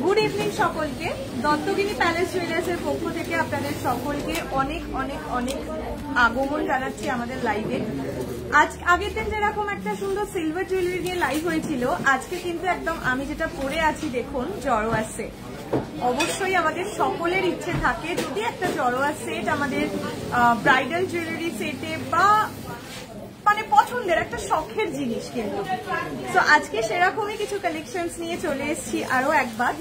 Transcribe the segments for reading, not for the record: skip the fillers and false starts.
Good evening সকলকে। দত্তগিরি palace জুয়েলার্সের পক্ষ থেকে আপনাদের সকলকে অনেক অনেক অনেক আগমন জানাচ্ছি আমাদের লাইভে। আজ আগের দিন যেরকম একটা সুন্দর সিলভার জুয়েলারি নিয়ে লাইভ হয়েছিল, আজকে কিন্তু একদম আমি যেটা পরে আছি দেখুন, জড়োয়া সেট। অবশ্যই আমাদের সকলের ইচ্ছে থাকে যদি একটা জড়োয়া সেট আমাদের ব্রাইডাল জুয়েলারি সেটে বা মানে পছন্দের একটা শখের জিনিস কিন্তু। তো আজকে সেরকমই কিছু কালেকশনস নিয়ে চলে এসেছি আরো একবার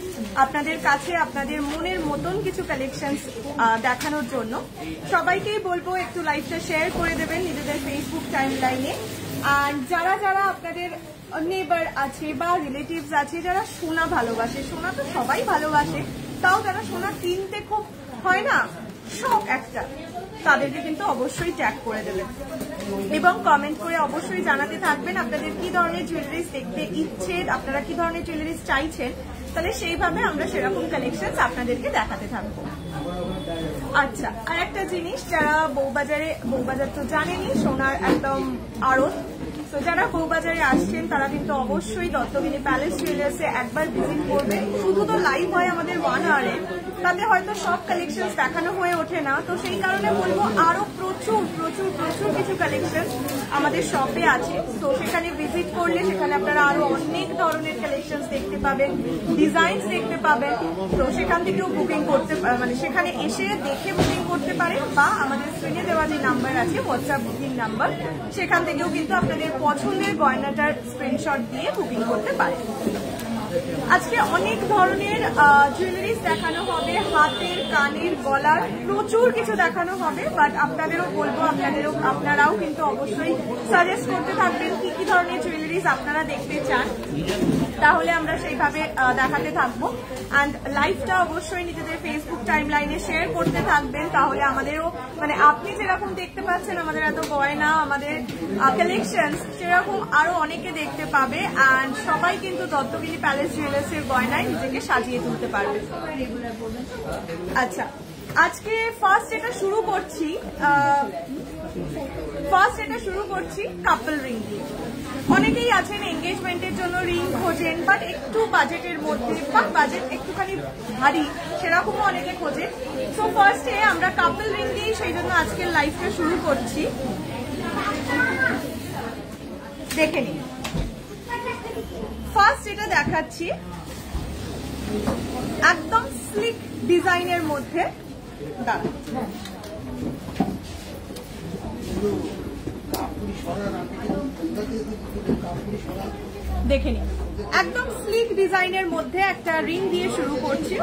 আপনাদের কাছে, আপনাদের মনের মতন কিছু কালেকশনস দেখানোর জন্য। সবাইকেই বলবো একটু লাইভটা শেয়ার করে দেবেন নিজেদের ফেসবুক টাইম লাইনে। আর যারা যারা আপনাদের নেবার আছে বা রিলেটিভস আছে যারা সোনা ভালোবাসে, সোনা তো সবাই ভালোবাসে, তাও যারা সোনা কিনতে খুব হয় না শখ একটা, তাদেরকে কিন্তু অবশ্যই ট্যাগ করে দেবেন এবং কমেন্ট করে অবশ্যই জানাতে থাকবেন আপনাদের কি ধরনের জুয়েলারিস দেখতে ইচ্ছে, আপনারা কি ধরনের জুয়েলারিস চাইছেন, তাহলে সেইভাবে আমরা সেরকম কালেকশনস আপনাদেরকে দেখাতে থাকবো। আচ্ছা, আর একটা জিনিস, যারা বউবাজার তো জানেনই সোনার একদম আড়ত, তো যারা বউবাজারে আসছেন তারা কিন্তু অবশ্যই দত্তগিরি প্যালেস জুয়েলার্সে একবার ভিজিট করবেন। শুধু তো লাইভ হয় আমাদের 1 আওয়ারে, তাতে হয়তো সব কালেকশন দেখানো হয়ে ওঠে না, তো সেই কারণে বলবো আরো প্রচুর প্রচুর প্রচুর কিছু কালেকশন আমাদের শপে আছে। তো সেখানে ভিজিট করলে সেখানে আপনারা আরো অনেক ধরনের কালেকশন দেখতে পাবেন, ডিজাইন দেখতে পাবেন। তো সেখান থেকেও বুকিং করতে, মানে সেখানে এসে দেখে বুকিং করতে পারেন, বা আমাদের স্ক্রিনে দেওয়া যে নাম্বার আছে হোয়াটসঅ্যাপ বুকিং নাম্বার, সেখান থেকেও কিন্তু আপনাদের পছন্দের গয়নাটার স্ক্রিনশট দিয়ে বুকিং করতে পারেন। আজকে অনেক ধরনের জুয়েলারিস দেখানো হবে, হাতের, কানের, গলার, প্রচুর কিছু দেখানো হবে। বাট আপনাদেরও বলবো, আপনারাও কিন্তু অবশ্যই সাজেস্ট করতে থাকবেন কি কি ধরনের জুয়েলারিস আপনারা দেখতে চান, তাহলে আমরা সেইভাবে দেখাতে থাকবো। অ্যান্ড লাইভটা অবশ্যই নিজেদের ফেসবুক টাইম লাইনে শেয়ার করতে থাকবেন, তাহলে আমাদেরও মানে আপনি যেরকম দেখতে পাচ্ছেন আমাদের এত গয়না, আমাদের কালেকশন, সেরকম আরো অনেকে দেখতে পাবে। অ্যান্ড সবাই কিন্তু দত্তগিরি প্যালেস জুয়েলার্সের গয়নায় নিজেকে সাজিয়ে তুলতে পারবে। আচ্ছা, আজকে ফার্স্ট এটা শুরু করছি কাপল রিং দিয়ে। অনেকেই আছেন এঙ্গেজমেন্টের জন্য রিং খোঁজেন, বাট একটু বাজেটের মধ্যে বা বাজেট একটুখানি ভারী, সেরকমও অনেকে খোঁজেন। তো ফার্স্টে আমরা কাপল রিং দিয়েই সেই জন্য আজকের লাইভটা শুরু করছি। দেখে নিন, ফার্স্ট এটা দেখাচ্ছি একদম স্লিক ডিজাইনের মধ্যে। দেখে নিন, একদম স্লিক ডিজাইনের মধ্যে একটা রিং দিয়ে শুরু করছি।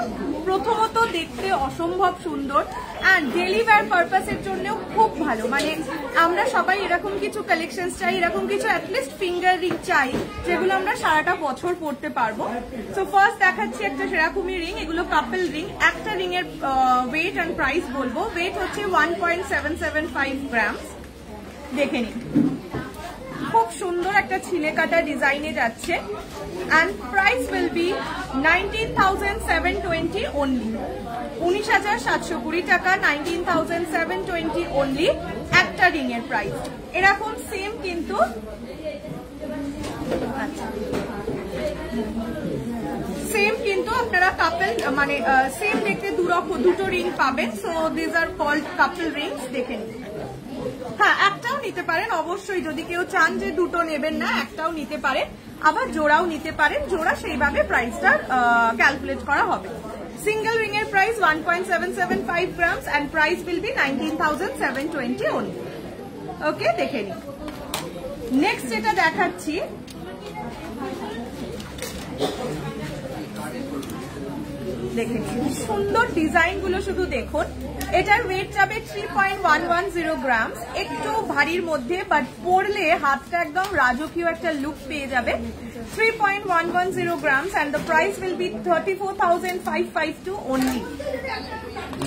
প্রথমত দেখতে অসম্ভব সুন্দর, অ্যান্ড ডেলি ওয়্যার পারপাসের জন্যও খুব ভালো। মানে আমরা সবাই এরকম কিছু কালেকশন চাই, এরকম কিছু অ্যাটলিস্ট ফিঙ্গার রিং চাই যেগুলো আমরা সারাটা বছর পরতে পারবো। তো ফার্স্ট দেখাচ্ছি একটা সেরকমই রিং, এগুলো কাপল রিং। একটা রিং এর ওয়েট অ্যান্ড প্রাইস বলবো। ওয়েট হচ্ছে 1.775 গ্রামস। দেখে নিন, খুব সুন্দর একটা ছিলে কাটা ডিজাইনে যাচ্ছে। And price will be 19,720 only. 19,720 টাকা, 19,720 অনলি একটা রিং এর প্রাইস। এরকম সেম কিন্তু আপনারা কাপল মানে সেম দেখতে দুটো রিং পাবেন। So this are called couple rings. দেখে নিন, হ্যাঁ একটাও নিতে পারেন অবশ্যই, যদি কেউ চান যে দুটো নেবেন না একটাও নিতে পারেন, আবার জোড়াও নিতে পারেন। জোড়া সেইভাবে প্রাইসটা ক্যালকুলেট করা হবে। সিঙ্গেল রিং এর price 1.775 grams and price will be 19,720 only. ওকে, দেখে নিন। নেক্সট যেটা দেখাচ্ছি, দেখেন সুন্দর ডিজাইন গুলো শুধু দেখুন। এটার ওয়েট যাবে 3.110 গ্রামস, একটু ভারীর মধ্যে, বাট পরলে হাতটা একদম রাজকীয় একটা লুক পেয়ে যাবে। 3.110 grams and the price will be 34,552 only.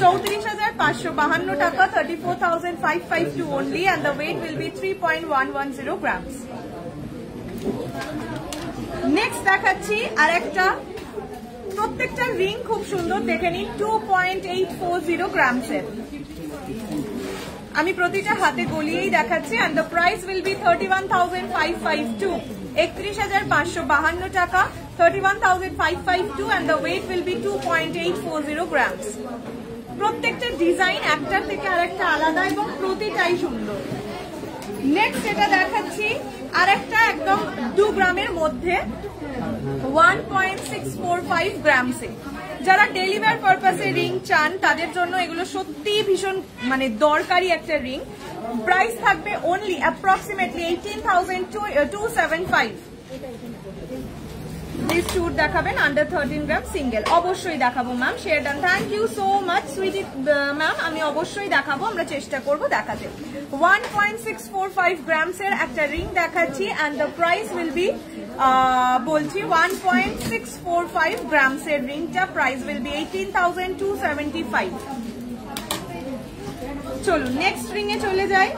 34,552 টাকা, 34,552 only, and the weight will be 3.110 grams. Next দেখাচ্ছি আরেকটা, প্রত্যেকটা রিং খুব সুন্দর, দেখে নিন 2.840 grams এর। আমি প্রতিটা হাতে গলিয়েই দেখাচ্ছি and the price will be 31,552. 31,552 টাকা, 31,552 and the weight will be 2.840 grams. প্রত্যেকটা ডিজাইন একটার থেকে আরেকটা আলাদা এবং প্রতিটাই সুন্দর। নেক্সট এটা দেখাচ্ছি আরেকটা একদম 2 গ্রামের মধ্যে 1.645 গ্রামসে। যারা ডেলিভার পারপাসে রিং চান তাদের জন্য এগুলো সত্যি ভীষণ মানে দরকারি একটা রিং। প্রাইস থাকবে অনলি অ্যাপ্রক্সিমেটলি 18,275। This shoot দেখাবেন under 13 গ্রাম সিঙ্গেল। অবশ্যই দেখাবো ma'am, share done. Thank you so much sweetie ma'am, আমি অবশ্যই দেখাবো, আমরা চেষ্টা করব দেখাতে। 1.645 গ্রামস এর একটা রিং দেখাচ্ছি and the price will be বলছি 1.645 গ্রামস এর রিংটা প্রাইস will be 18,275। চলুন নেক্সট রিং এ চলে যাই।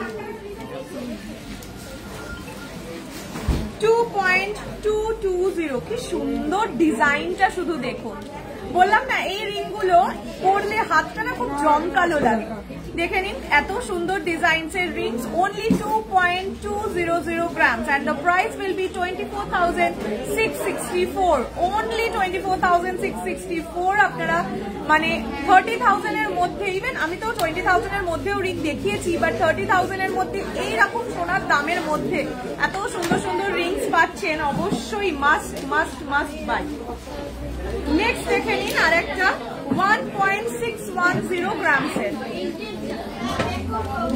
2.220 কি সুন্দর ডিজাইনটা শুধু দেখুন। বললাম না এই রিংগুলো পরলে হাতটা না খুব জমকালো লাগে। দেখে নিন এত সুন্দর ডিজাইনস এর Rings, only 2.200 grams and the price will be 24,664, only 24,664। আপনারা মানে 30,000 এর মধ্যে, ইভেন আমি তো 20,000 এর মধ্যেও রিং দেখিয়েছি, বাট 30,000 এর মধ্যে এইরকম সোনার দামের মধ্যে এত সুন্দর সুন্দর রিংস পাচ্ছেন, অবশ্যই must must must by. Next দেখে নিন আরেকটা 1.610 গ্রামস এর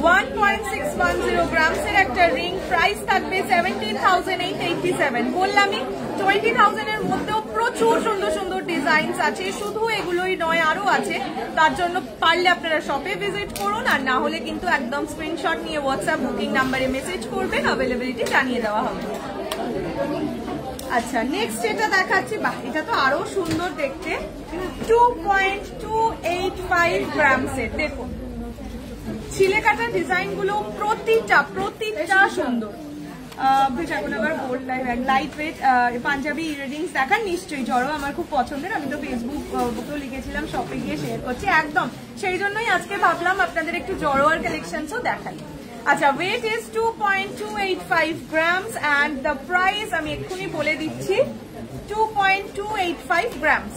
1.610 গ্রামস এর একটা রিং, প্রাইস থাকবে 17,887। বললামই 20,000 এর মধ্যেও প্রচুর সুন্দর সুন্দর ডিজাইনস আছে, শুধু এগুলোই নয় আরো আছে। তার জন্য পারলে আপনারা শপে ভিজিট করুন, আর না হলে কিন্তু একদম স্ক্রিনশট নিয়ে হোয়াটসঅ্যাপ বুকিং নাম্বারে মেসেজ করবেন, অ্যাভেলেবিলিটি জানিয়ে দেওয়া হবে। আচ্ছা নেক্সট এটা দেখাচ্ছি, বাহ এটা তো আরো সুন্দর দেখতে। 2.285 গ্রামস এর দেখুন, ছিলে কাটা ডিজাইন গুলো প্রতিটা সুন্দর। লাইট ওয়েট পাঞ্জাবি ইয়াররিংস দেখান নিশ্চয়ই। জড়ো আমার খুব পছন্দের, আমি তো ফেসবুকেও লিখেছিলাম, শপে গিয়ে শেয়ার করছি একদম, সেই জন্যই আজকে ভাবলাম আপনাদের একটু জড়োয়ার কালেকশনসও দেখাই। আচ্ছা weight is 2.285 grams and the price আমি এক্ষুনি বলে দিচ্ছি 2.285 গ্রামস।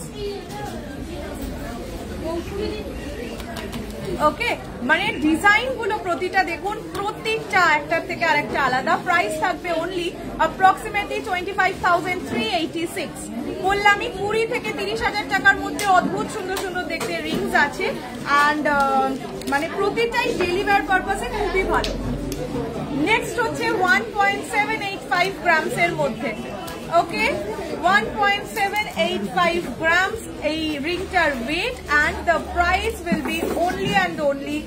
ওকে, মানে ডিজাইন গুলো প্রতিটা দেখুন, প্রতিটা একটার থেকে আরেকটা আলাদা। প্রাইস থাকবে অনলি অ্যাপ্রক্সিমেটলি 25,386। বললামই 20 থেকে 30,000 টাকার মধ্যে অদ্ভুত সুন্দর সুন্দর দেখতে রিংস আছে, অ্যান্ড মানে প্রতিটাই ডেলিভার পারপাসে খুবই ভালো। নেক্সট হচ্ছে 1.785 গ্রামস এর মধ্যে। ওকে 1.785 grams এই রিংটার wait and the price will be only and only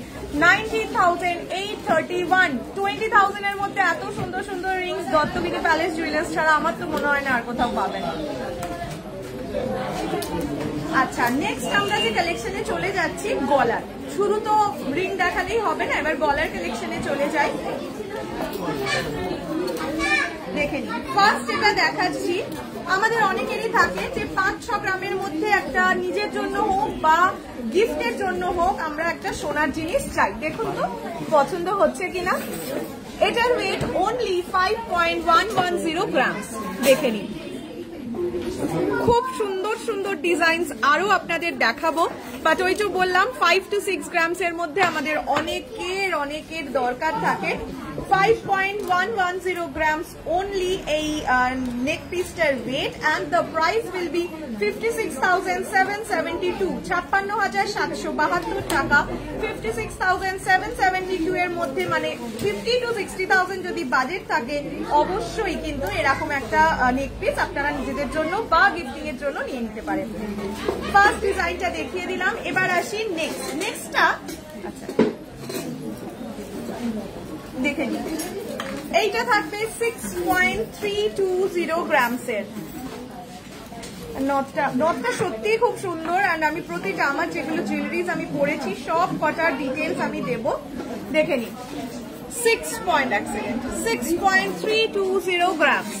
19,831। 20,000 এর মধ্যে এত সুন্দর সুন্দর রিংস দত্তগিরি প্যালেস জুয়েলার্স ছাড়া আমার তো মনে হয় না আর কোথাও পাবেন। আচ্ছা নেক্সট আমরা যে কালেকশনে চলে যাচ্ছি গলার, শুধু তো রিং দেখালেই হবে না, এবার গলার কালেকশনে চলে যাই। দেখে নিন ফার্স্ট এটা দেখাচ্ছি, আমাদের অনেকেরই থাকে যে 5-6 গ্রামের মধ্যে একটা নিজের জন্য হোক বা গিফটের জন্য হোক আমরা একটা সোনার জিনিস চাই। দেখুন তো পছন্দ হচ্ছে কিনা। এটার ওয়েট অনলি 5.110 গ্রামস। দেখে নিন খুব সুন্দর সুন্দর ডিজাইনস আরো আপনাদের দেখাবো, বাট ওই যে বললাম 5 to 6 গ্রামস এর মধ্যে আমাদের অনেকের দরকার থাকে। 5.110 grams only এই নেক পিসটার wait and the price will be 56,772, 56,772 টাকা। 56,772 এর মধ্যে মানে 50 to 60,000 যদি বাজেট থাকে অবশ্যই কিন্তু এরকম একটা নেক পিস আপনারা নিজেদের জন্য বা গিফটিং এর জন্য নিয়ে নিতে পারেন। ফার্স্ট ডিজাইনটা দেখিয়ে দিলাম, এবার আসি নেক্সটটা। আচ্ছা দেখে নিন এইটা থাকবে 6.320 গ্রামস এর। নটটা সত্যি খুব সুন্দর, and আমি প্রতিটা আমার যেগুলো জুয়েলারিজ আমি পরেছি সব কটার ডিটেলস আমি দেব। দেখে নিন 6.320 grams।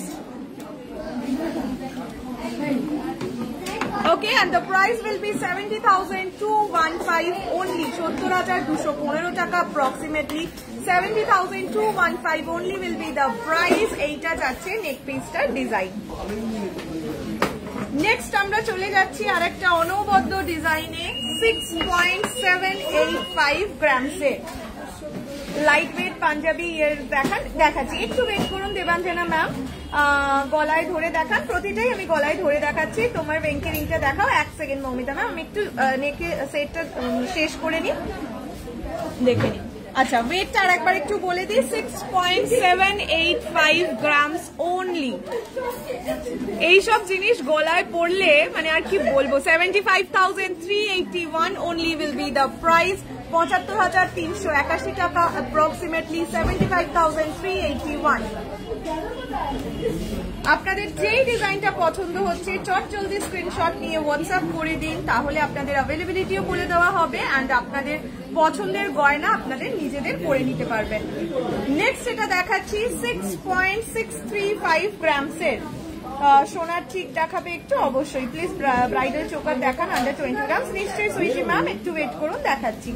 Okay, and the price will be 70,215 only, 70,215 টাকা approximately। 70,215 only will be the price। এইটা যাচ্ছে নেক পিসটার ডিজাইন। চলে যাচ্ছি আর একটা অনবদ্য ডিজাইনে 6.785 গ্রামসে লাইট ওয়েট পাঞ্জাবি এর দেখাচ্ছি। একটু ওয়েট করুন দেবাঞ্জনা ম্যাম, গলায় ধরে দেখান, প্রতিটাই আমি গলায় ধরে দেখাচ্ছি। তোমার ব্যাংকের রিংটা দেখাও, 1 সেকেন্ড মৌমিতা ম্যাম, আমি একটু নেকে সেটটা শেষ করে নিই, দেখে নিই। আচ্ছা, ওয়েটটা আর একবার একটু বলে দিই, 6.785 গ্রামস অনলি। এইসব জিনিস গলায় পড়লে মানে আর কি বলবো, 75,381 only will be the price, 75,381 টাকা approximately, 75,381। আপনাদের যেই ডিজাইনটা পছন্দ হচ্ছে চট জলদি স্ক্রিনশট নিয়ে হোয়াটসঅ্যাপ করে দিন, তাহলে আপনাদের অ্যাভেলেবিলিটিও বলে দেওয়া হবে অ্যান্ড আপনাদের পছন্দের গয়না আপনাদের নিজেদের পরে নিতে পারবেন। নেক্সট এটা দেখাচ্ছি 6.635 গ্রামসের সোনার ঠিক দেখাবে একটু, অবশ্যই প্লিজ ব্রাইডাল চোকার দেখান আন্ডার 20 গ্রামস। নিশ্চয়ই সুইটি ম্যাম, একটু ওয়েট করুন, দেখাচ্ছি।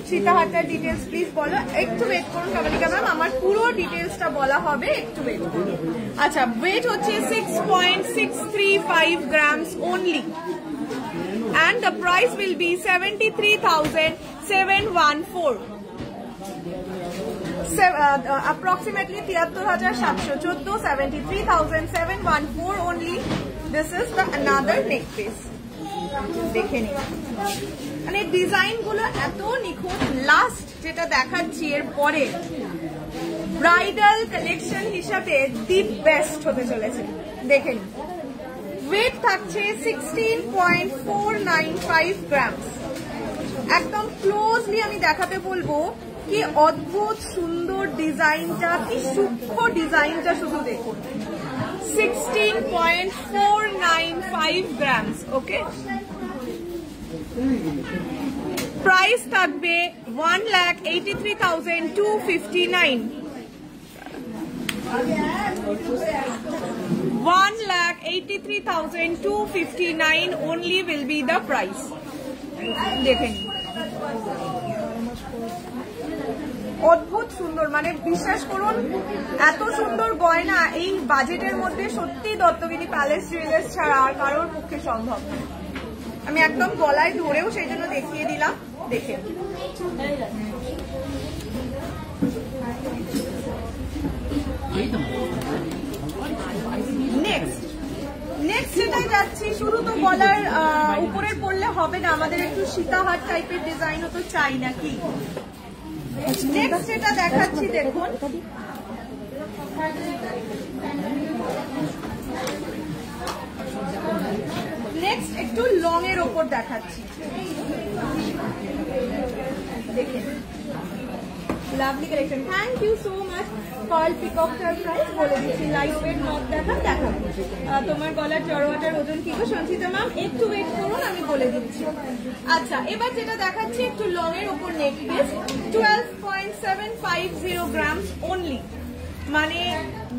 সীতাহারটার ডিটেলস প্লিজ বলো, একটু ওয়েট করুন কামালিকা ম্যাম, আমার পুরো ডিটেলসটা বলা হবে, একটু ওয়েট করুন। আচ্ছা, ওয়েট হচ্ছে 6.635 grams only and the price will be 73,714, approximately 73,714, 73,714 only. This is the another neck piece, দেখে নিন। মানে ডিজাইন গুলো এত নিখুঁত। লাস্ট যেটা দেখাচ্ছি এর পরে ব্রাইডাল কালেকশন হিসাবে দি বেস্ট হতে চলেছে, দেখে নিন। ওয়েট থাকছে 16.495 গ্রামস। একদম ক্লোজলি আমি দেখাতে বলবো, কি অদ্ভুত সুন্দর ডিজাইনটা, কি সূক্ষ্ম ডিজাইনটা, শুধু দেখুন। 16.495 গ্রামস, ওকে। প্রাইস থাকবে 1,83,259, 1,83,259 only will be the price, দেখেন। অদ্ভুত সুন্দর, মানে বিশ্বাস করুন এত সুন্দর গয়না এই বাজেটের মধ্যে সত্যি দত্তগিরি প্যালেস জুয়েলার্স ছাড়া আর কারোর পক্ষে সম্ভব না। আমি একদম গলায় ধরেও সেই জন্য দেখিয়ে দিলাম, দেখে। নেক্সট যেটাই যাচ্ছি, শুধু তো গলার উপরের পড়লে হবে না, আমাদের একটু সীতাহার টাইপের ডিজাইনও তো চাই নাকি। নেক্সট যেটা দেখাচ্ছি দেখুন, নেক্সট একটু লং এর ওপর দেখাচ্ছি, দেখেন। Lovely collection, thank you so much. Pearl পিককটার প্রাইস বলে দিচ্ছি, লাইট ওয়েট নট দেখাবো। তোমার গলার জড়োয়াটার ওজন কি গো সঞ্চিতা ম্যাম, একটু ওয়েট করুন, আমি বলে দিচ্ছি। আচ্ছা, এবার যেটা দেখাচ্ছি একটু লং এর ওপর নেক পিস, 12.750 গ্রামস অনলি। মানে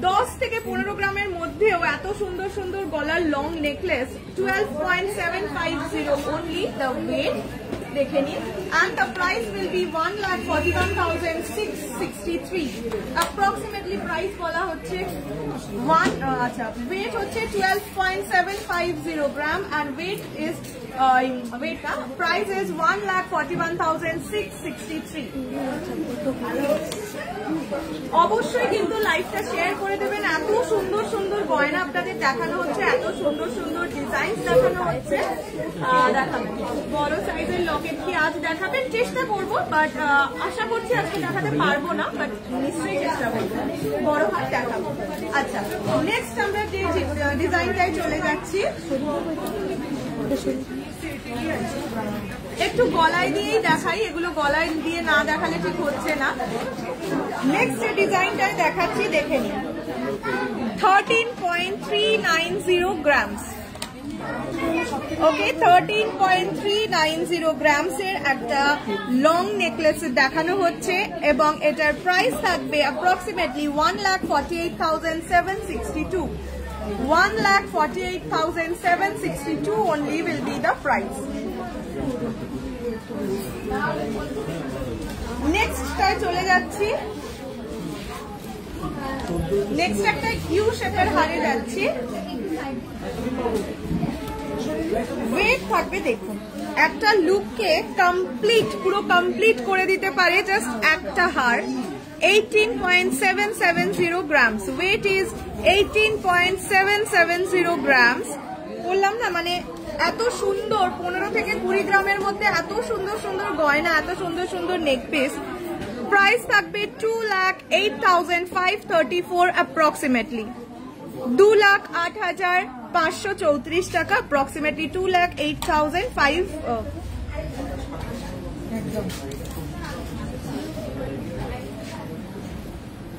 10 থেকে 15 গ্রামের মধ্যেও এত সুন্দর সুন্দর গলার long necklace, 12.750 only the weight, দেখে নিন। and the price will be 1,41,663, approximately price বলা হচ্ছে আচ্ছা, weight হচ্ছে 12.750 gram and weight is price is 1,41,663। অবশ্যই কিন্তু লাইভটা শেয়ার করে দেবেন, এত সুন্দর সুন্দর গয়না আপনাদের দেখানো হচ্ছে, এত সুন্দর সুন্দর ডিজাইন দেখানো হচ্ছে। দেখাবো বড় সাইজের লকেট কি আজ দেখাবেন, চেষ্টা করবো, বাট আশা করছি আজকে দেখাতে পারবো না, বাট নিশ্চয়ই চেষ্টা করবো, বড় হাত দেখাবো। আচ্ছা, নেক্সট আমরা যে ডিজাইনটাই চলে যাচ্ছি, একটু গলায় দিয়েই দেখাই, এগুলো গলায় দিয়ে না দেখালে ঠিক হচ্ছে না। নেক্সট যে ডিজাইনটাই দেখাচ্ছি, দেখে নিন। 13.390 গ্রামস, ওকে। 13.390 গ্রামস এর একটা লং নেকলেস দেখানো হচ্ছে এবং এটার প্রাইস থাকবে approximately 1,48,762, 1,48,762 only will be the price. নেক্সটটায় চলে যাচ্ছি, নেক্সট একটা ইউ শেপের হারে যাচ্ছি। ওয়েট থাকবে দেখুন, একটা লুককে কমপ্লিট, পুরো কমপ্লিট করে দিতে পারে জাস্ট একটা হার। 18.770 grams, weight is 18.770 grams। বললাম না মানে এত সুন্দর, 15 থেকে 20 গ্রামের মধ্যে এত সুন্দর সুন্দর গয়না, এত সুন্দর সুন্দর নেক পিস। প্রাইস থাকবে 2,08,534 অ্যাপ্রক্সিমেটলি, 2,08,534 টাকা অ্যাপ্রক্সিমেটলি, 2,08,500।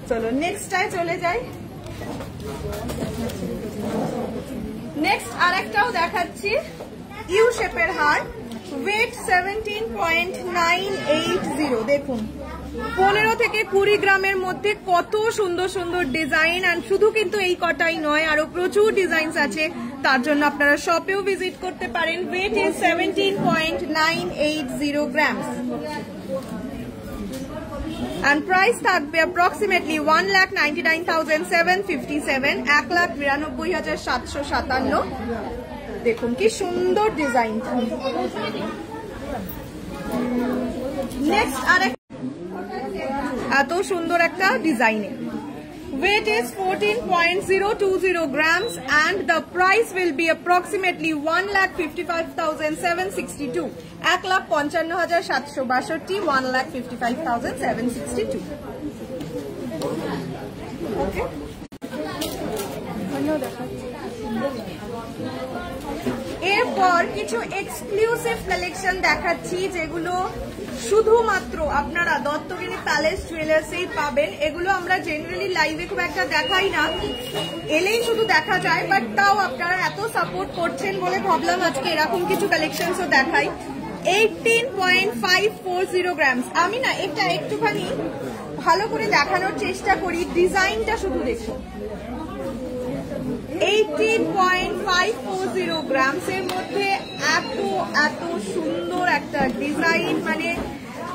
চলো নেক্সটটায় চলে যাই। নেক্সট আরেকটাও দেখাচ্ছি, ইউ শেপের হার, ওয়েট 17.980। দেখুন 15 থেকে 20 গ্রামের মধ্যে কত সুন্দর সুন্দর ডিজাইন, আর শুধু কিন্তু এই কটাই নয়, আরো প্রচুর ডিজাইনস আছে, তার জন্য আপনারা শপেও ভিজিট করতে পারেন। Weight is 17.980 grams and price থাকবে approximately 1,99,757, 1,92,757। দেখুন কি সুন্দর ডিজাইন। নেক্সট আরেক এত সুন্দর একটা ডিজাইনে, weight is 14.020 grams and the price will be approximately 1,55,762, 1,55,762, 1,55,762। ওকে, এরপর কিছু এক্সক্লুসিভ কালেকশন দেখাচ্ছি, যেগুলো শুধুমাত্র আপনারা দত্তগিরি প্যালেস জুয়েলার্সেই পাবেন। এগুলো আমরা জেনারেলি লাইভে খুব একটা দেখাই না, এলেই শুধু দেখা যায়, বাট তাও আপনারা এত সাপোর্ট করছেন বলে ভাবলাম আজকে এরকম কিছু কালেকশনসও দেখাই। 18.540 grams। আমি না এটা একটুখানি ভালো করে দেখানোর চেষ্টা করি, ডিজাইনটা শুধু দেখুন। 18.540 grams এর মধ্যে এত এত সুন্দর একটা ডিজাইন, মানে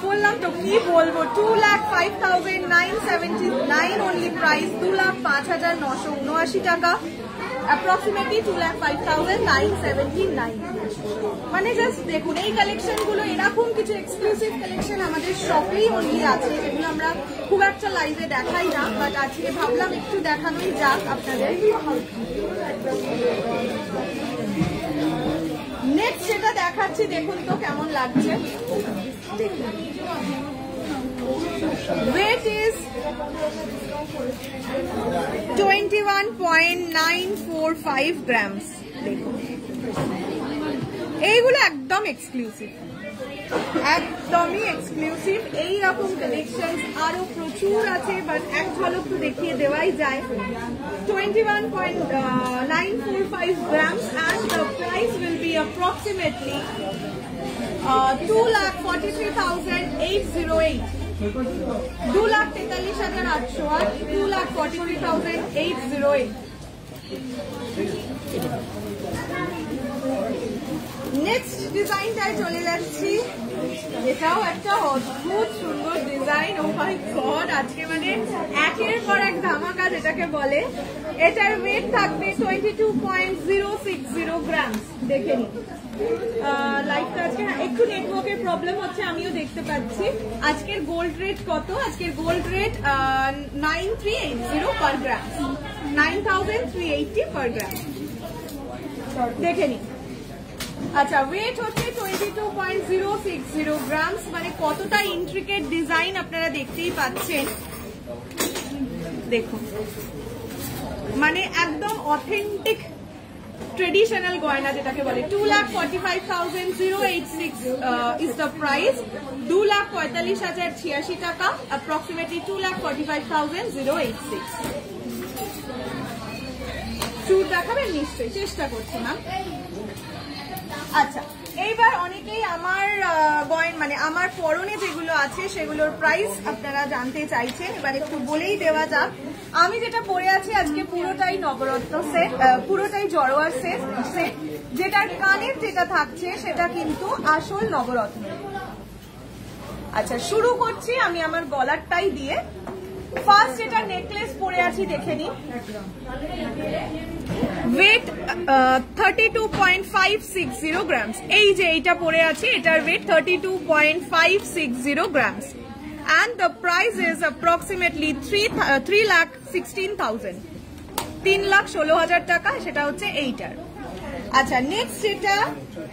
বললাম তো কি বলবো, 2,05,979 অনলি প্রাইস, 2,05,979 টাকা অ্যাপ্রক্সিমেটলি, 2,05,979। মানে জাস্ট দেখুন এই কালেকশন গুলো, এরকম কিছু এক্সক্লুসিভ কালেকশন আমাদের শপেই অনলি আছে, যেগুলো আমরা খুব একটা লাইভে দেখাই না, বাট আজকে ভাবলাম একটু দেখানোই যাক আপনাদের। নেক্সট যেটা দেখাচ্ছি দেখুন তো কেমন লাগছে, দেখুন weight is 21.945 grams। দেখুন এইগুলো একদম এক্সক্লুসিভ, একদমই এক্সক্লুসিভ। এইরকম কালেকশন আরো প্রচুর আছে, বাট এক ঝলক তো দেখিয়ে দেওয়াই যায়। 21.945 grams and the price will be approximately 2,43,808, 2,43,808, 2,43,808। Next ডিজাইনটায় চলে যাচ্ছি, এটাও একটা অদ্ভুত সুন্দর ডিজাইন। ও মাই গড, আজকে মানে একের পর এক ধামাকা যেটাকে বলে। এটার ওয়েট থাকবে 22.060 grams। দেখে নিন লাইভটা আজকে একটু নেটওয়ার্কের প্রবলেম হচ্ছে, আমিও দেখতে পাচ্ছি। আজকের গোল্ড রেট কত? আজকের gold rate 9,380 per gram, 9,380 per gram। দেখে নিন। আচ্ছা, ওয়েট হচ্ছে 22.060 grams, মানে কতটা ইন্ট্রিকেট ডিজাইন আপনারা দেখতেই পাচ্ছেন। দেখুন মানে একদম অথেন্টিক ট্রেডিশনাল গয়না যেটাকে বলে। 2,45,086 is the price, 2,45,086 টাকা approximately, 2,45,086। চুর দেখাবেন নিশ্চয়ই, চেষ্টা করছি না। আচ্ছা, এইবার অনেকেই আমার মানে আমার পরনে যেগুলো আছে সেগুলোর প্রাইস আপনারা জানতে চাইছেন, এবার একটু বলেই দেওয়া যাক। আমি যেটা পরে আছি আজকে পুরোটাই নবরত্ন সেট, পুরোটাই জড়োয়ার সেট, যেটার কানের যেটা থাকছে সেটা কিন্তু আসল নবরত্ন। আচ্ছা, শুরু করছি আমি আমার গলারটাই দিয়ে। ফার্স্ট এটা নেকলেস পরে আছি, দেখে নিন। Weight 32.560 grams. এই যে এইটা পরে আছে, এটার weight 32.560 grams and the price is approximately 3,16,000, 3,16,000 টাকা। সেটা হচ্ছে এইটার। আচ্ছা, নেক্সট যেটা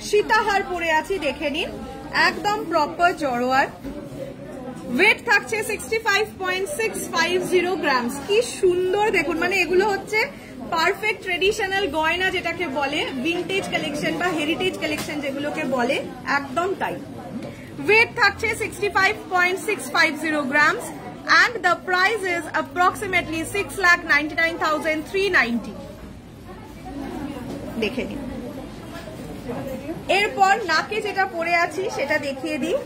সীতাহার পরে আছি, দেখে নিন, একদম প্রপার জড়োয়ার। ওয়েট থাকছে 65.650 গ্রামস। কি সুন্দর দেখুন, মানে এগুলো হচ্ছে পারফেক্ট ট্রেডিশনাল গয়না, যেটাকে বলে ভিন্টেজ কালেকশন বা হেরিটেজ কালেকশন যেগুলোকে বলে, একদম তাই। ওয়েট থাকছে 65.650 grams and the price is approximately 6,99,390। দেখে নিন। এরপর নাকে যেটা পরে আছি সেটা দেখিয়ে দিই।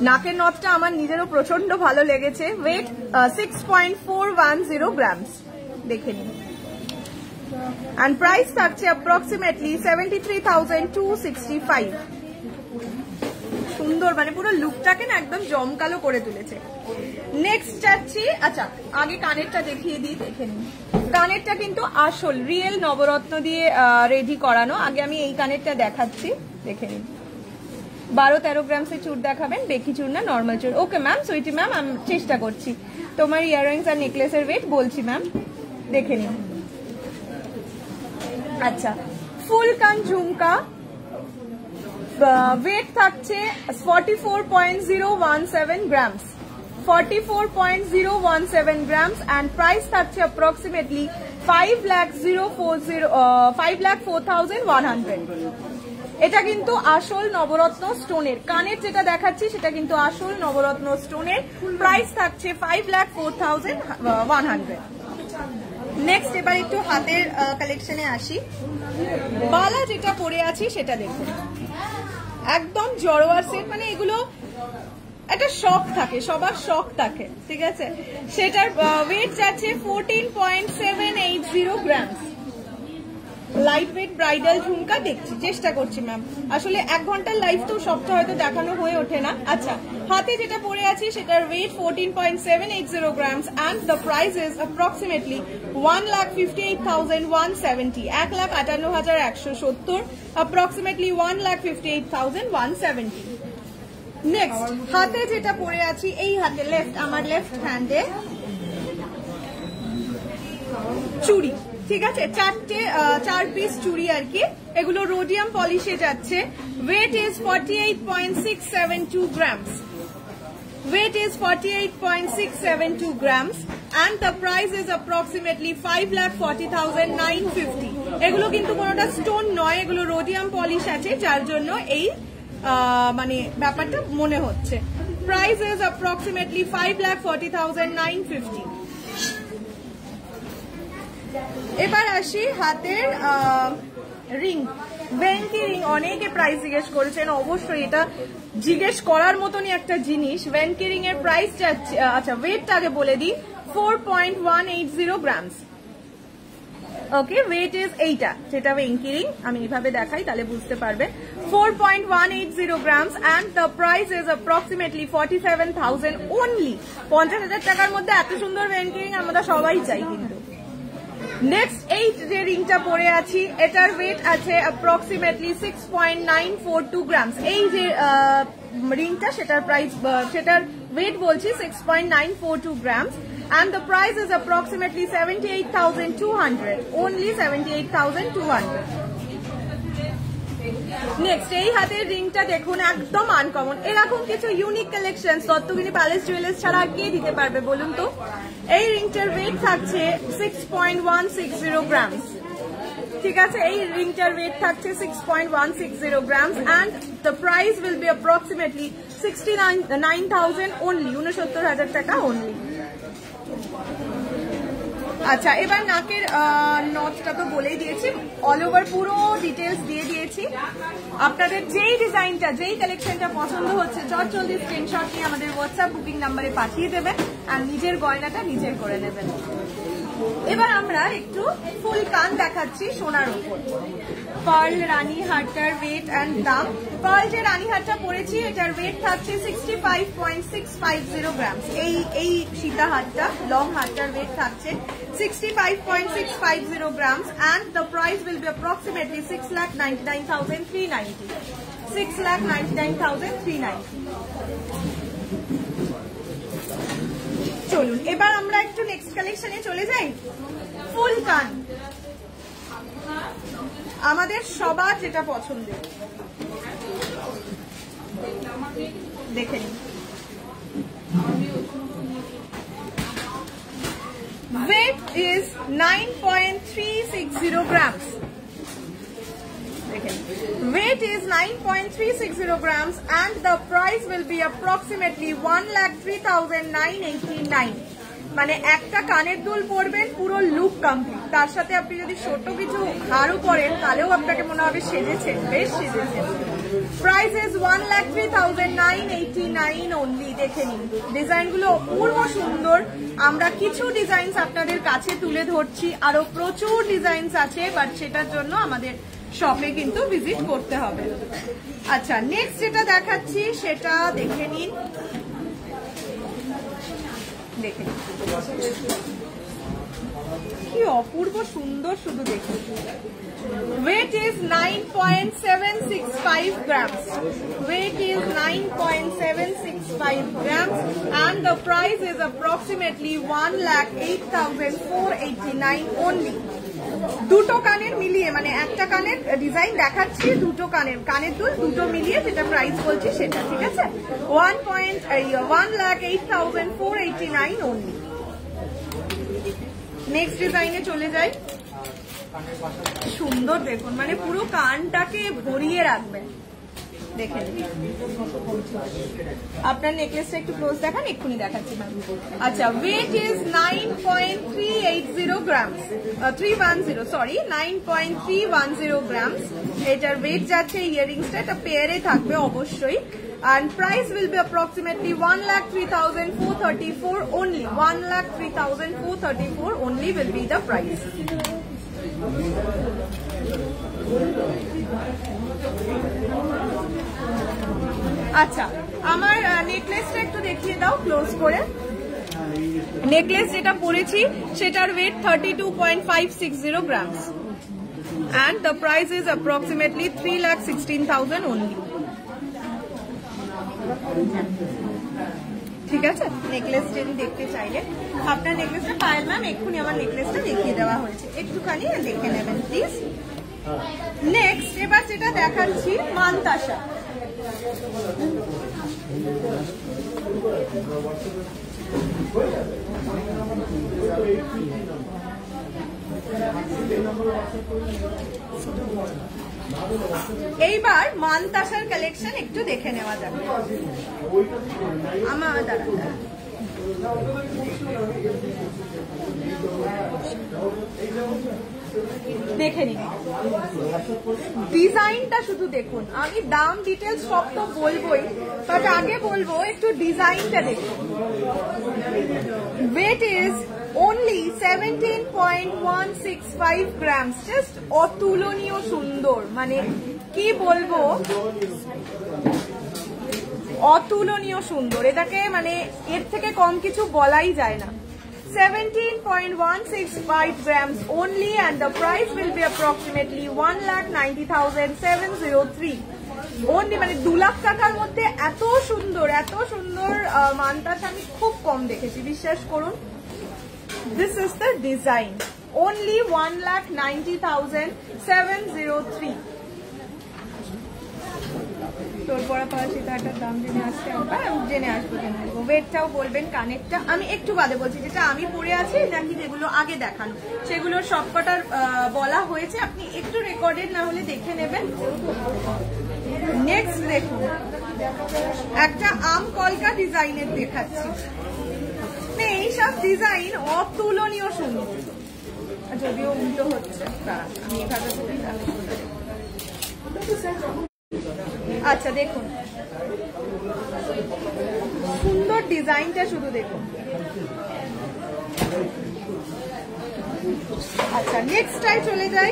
নাকের নথটা আমার নিজেরও প্রচন্ড ভালো লেগেছে। Weight 6.410 grams. দেখে নিন। and price থাকছে approximately 73,265। সুন্দর, মানে পুরো লুকটাকে না একদম জমকালো করে তুলেছে। নেক্সট যাচ্ছি, আচ্ছা আগে কানেরটা দেখিয়ে দিই, দেখে নিন। কানেরটা কিন্তু আসল রিয়েল নবরত্ন দিয়ে রেডি করানো। আগে আমি এই কানেরটা দেখাচ্ছি, দেখে নিন। 12-13 গ্রামসের চুর দেখাবেন, বেকি চুর না নর্মাল চুর। ওকে ম্যাম, সুইটি ম্যাম, আমি চেষ্টা করছি। তোমার ইয়াররিংস আর নেকলেসের ওয়েট বলছি ম্যাম, দেখে নিন। আচ্ছা, ফুল কান ঝুমকা, ওয়েট থাকছে 44.017 গ্রামস, 44.017 গ্রামস and প্রাইস থাকছে approximately 5,04,100। এটা কিন্তু আসল নবরত্ন স্টোনের। কানের যেটা দেখাচ্ছি সেটা কিন্তু আসল নবরত্ন স্টোনের। প্রাইস থাকছে 5,04,100। নেক্সট এবার একটু হাতের কালেকশনে আসি। বালা যেটা পরে আছি সেটা দেখুন, একদম জড়োয়ার সেট, মানে এগুলো একটা শখ থাকে, সবার শখ থাকে, ঠিক আছে। সেটার ওয়েট যাচ্ছে 14.780 গ্রামস। লাইট ওয়েট ব্রাইডাল ঝুমকা দেখছি, চেষ্টা করছি ম্যাম। আসলে 1 ঘন্টার লাইভ তো সবটা হয়তো দেখানো হয়ে ওঠে না। আচ্ছা, হাতে যেটা পরে আছি সেটার weight 14.780 grams and the price is approximately 1,58,170, 1,58,170, approximately 1,58,170। Next হাতে যেটা পরে আছি, এই হাতে লেফট, আমার লেফট হ্যান্ডে চুড়ি, ঠিক আছে, 4 পিস চুড়ি আর কি। এগুলো রোডিয়াম পলিশে যাচ্ছে। Weight is 48.672 grams, weight is 48.672 grams and the price is approximately 5,40,950। এগুলো কিন্তু কোনোটা স্টোন নয়, এগুলো রোডিয়াম পলিশ আছে, যার জন্য এই মানে ব্যাপারটা মনে হচ্ছে। Price is approximately 5,40,950। এবার আসি হাতের রিং, ভেঙ্কি রিং। অনেকে প্রাইস জিজ্ঞেস করেছেন, অবশ্যই এটা জিজ্ঞেস করার মতনই একটা জিনিস। ভেঙ্কি রিং এর প্রাইস যাচ্ছে, আচ্ছা ওয়েটটা আগে বলে দিই, 4.180 গ্রামস। ওকে, ওয়েট ইজ এইটা, যেটা ভেঙ্কি রিং, আমি এইভাবে দেখাই তাহলে বুঝতে পারবে। 4.180 grams and the price is approximately 47,000 only। 50,000 টাকার মধ্যে এত সুন্দর ভেঙ্কি রিং আমরা সবাই চাই কিন্তু। নেক্সট এই যে রিংটা পরে আছি, এটার ওয়েট আছে approximately 6.942 grams। এই যে রিংটা, সেটার প্রাইস, সেটার ওয়েট বলছি 6.942 grams and the price is approximately 78,200, only 78,200। Next এই হাতের রিংটা দেখুন, একদম আনকমন। এরকম কিছু ইউনিক কালেকশন দত্তগিনি প্যালেস জুয়েলার্স ছাড়া আর কে দিতে পারবে বলুন তো। এই রিংটার ওয়েট থাকছে 6.160 গ্রামস, ঠিক আছে। এই রিংটার ওয়েট থাকছে 6.160 grams and the price will be approximately 69,000 only, 69,000 টাকা only। আচ্ছা, এবার নাকের নথটা তো বলেই দিয়েছি, অল ওভার পুরো ডিটেলস দিয়ে দিয়েছি। আপনাদের যেই ডিজাইনটা, যেই কালেকশনটা পছন্দ হচ্ছে, জলদি স্ক্রিনশট নিয়ে আমাদের হোয়াটসঅ্যাপ বুকিং নাম্বারে পাঠিয়ে দেবেন আর নিজের গয়নাটা নিজের করে নেবেন। এবার আমরা একটু ফুল কান দেখাচ্ছি সোনার উপর। পার্ল রানী হাটটার ওয়েট অ্যান্ড দাম। পার্ল যে রানী হাটটা পড়েছি এটার ওয়েট থাকছে 65.650 গ্রামস। এই সীতা হাটটা লং হাটটার ওয়েট থাকছে 65.650 grams and the price will be approximately 6,99,390. 6,99,390. চলুন এবার আমরা একটু নেক্সট কালেকশনে চলে যাই। ফুল কান আমাদের সবার যেটা পছন্দের, দেখে নিন। Weight is 9.360 grams. Weight is 9.360 grams and the price will be approximately 1,03,989. মানে একটা কানের দুল পরবেন পুরো লুক কমপ্লিট, তার সাথে আপনি যদি ছোট কিছু হারও পরেন তাহলেও আপনাকে মনে হবে সেজেছেন, বেশ সেজেছেন। Price is 1,03,989 only. দেখে নিন ডিজাইনগুলো অপূর্ব সুন্দর। আমরা কিছু ডিজাইনস আপনাদের কাছে তুলে ধরছি, আরো প্রচুর ডিজাইনস আছে, বাট সেটার জন্য আমাদের শপে কিন্তু ভিজিট করতে হবে। আচ্ছা নেক্সট যেটা দেখাচ্ছি সেটা দেখে নিন, দেখে নিন কি অপূর্ব সুন্দর, শুধু দেখুন। Weight is 9.765 grams. Weight is 9.765 grams and the price is approximately 1,08,489 only. দুটো কানের মিলিয়ে, মানে একটা কানের ডিজাইন দেখাচ্ছি, দুটো কানের দুল দুটো মিলিয়ে যেটা প্রাইস বলছি সেটা, ঠিক আছে? 1,08,489 only. নেক্সট ডিজাইনে চলে যাই। সুন্দর দেখুন, মানে পুরো কানটাকে ভরিয়ে রাখবেন। দেখেন আপনার নেকলেসটা একটু ক্লোজ দেখান, এক্ষুনি দেখাচ্ছি ম্যাম। আচ্ছা ওয়েট ইজ 9.380 গ্রামস, 9.310 গ্রামস। এটার ওয়েট যাচ্ছে, ইয়ারিংসটা এটা পেয়ারে থাকবে অবশ্যই। And price will be approximately 1,03,434 only. 1,03,434 only will be the price. আচ্ছা আমার নেকলেসটা একটু দেখিয়ে দাও ক্লোজ করে। নেকলেস যেটা পরেছি সেটার wait 32.560 grams and the price is approximately 3,16,000 only. ঠিক আছে, নেকলেস যদি দেখতে চাইলে আপনার নেকলেসটা পায়েল ম্যাম এক্ষুনি আমার নেকলেসটা দেখিয়ে দেওয়া হয়েছে, একটুখানি দেখে নেবেন প্লিজ। নেক্সট এবার যেটা দেখাচ্ছি মানতাসা। এইবার মানতাসার কালেকশন একটু দেখে নেওয়া যাবে। আমার দাঁড়া দেখে নিন ডিজাইনটা, শুধু দেখুন। আমি দাম ডিটেলস সব তো বলবোই, বাট আগে বলবো একটু ডিজাইনটা দেখুন। Weight is only 17.165 grams, just অতুলনীয় সুন্দর, মানে কি বলবো, অতুলনীয় সুন্দর। এটাকে মানে এর থেকে কম কিছু বলাই যায় না। 17.165 grams only and the price will be approximately 1,90,703 only। মানে 2 লাখ টাকার মধ্যে এত সুন্দর মানতাসা আমি খুব কম দেখেছি, বিশ্বাস করুন। This is the design, only 1,90,703. তোর পড়া পাওয়া সেটাটার দাম জেনে আসতে হবে, জেনে আসবো। ওয়েটটাও বলবেন, কানেরটা আমি একটু বাদে বলছি, যেটা আমি পরে আছি নাকি যেগুলো আগে দেখানো সেগুলোর সবকটার বলা হয়েছে, আপনি একটু রেকর্ডেড না হলে দেখে নেবেন। নেক্সট দেখুন একটা আম কলকা ডিজাইনের দেখাচ্ছি। এইসব ডিজাইন অতুলনীয় সুন্দর, যদিও উল্টো হচ্ছে, আমি এভাবে বলি। আচ্ছা দেখুন সুন্দর ডিজাইনটা, শুধু দেখুন। আচ্ছা নেক্সটটাই চলে যাই।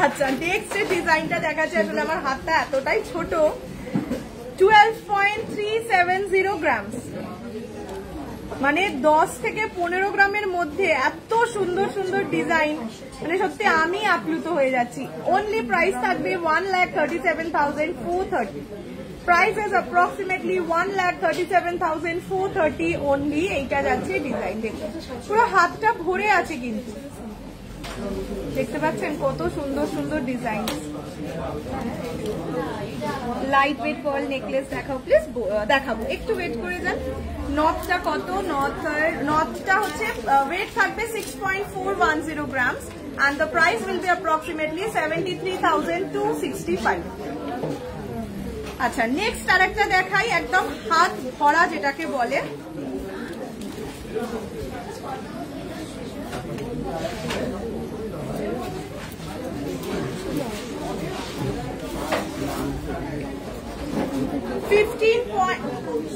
আচ্ছা নেক্সট যে ডিজাইনটা দেখাচ্ছে, আসলে আমার হাতটা এতটাই ছোট, 12.370 গ্রামস, মানে 10 থেকে 15 গ্রামের মধ্যে এত সুন্দর সুন্দর ডিজাইন, মানে সত্যি আমি আপ্লুত হয়ে যাচ্ছি। অনলি প্রাইস থাকবে 1,37,430। Price is approximately 1,37,430 only. এইটা যাচ্ছে ডিজাইন, দেখুন পুরো হাতটা ভরে আছে, কিন্তু দেখতে পাচ্ছেন কত সুন্দর সুন্দর design. Light weight pearl necklace দেখাও প্লিজ, দেখাবো, একটু ওয়েট করে যান। নথটা কত? নথটা হচ্ছে ওয়েট থাকবে 6.410 grams and the price will be approximately 73,265। আচ্ছা নেক্সট আরেকটা দেখাই, একদম হাত ভরা যেটাকে বলে,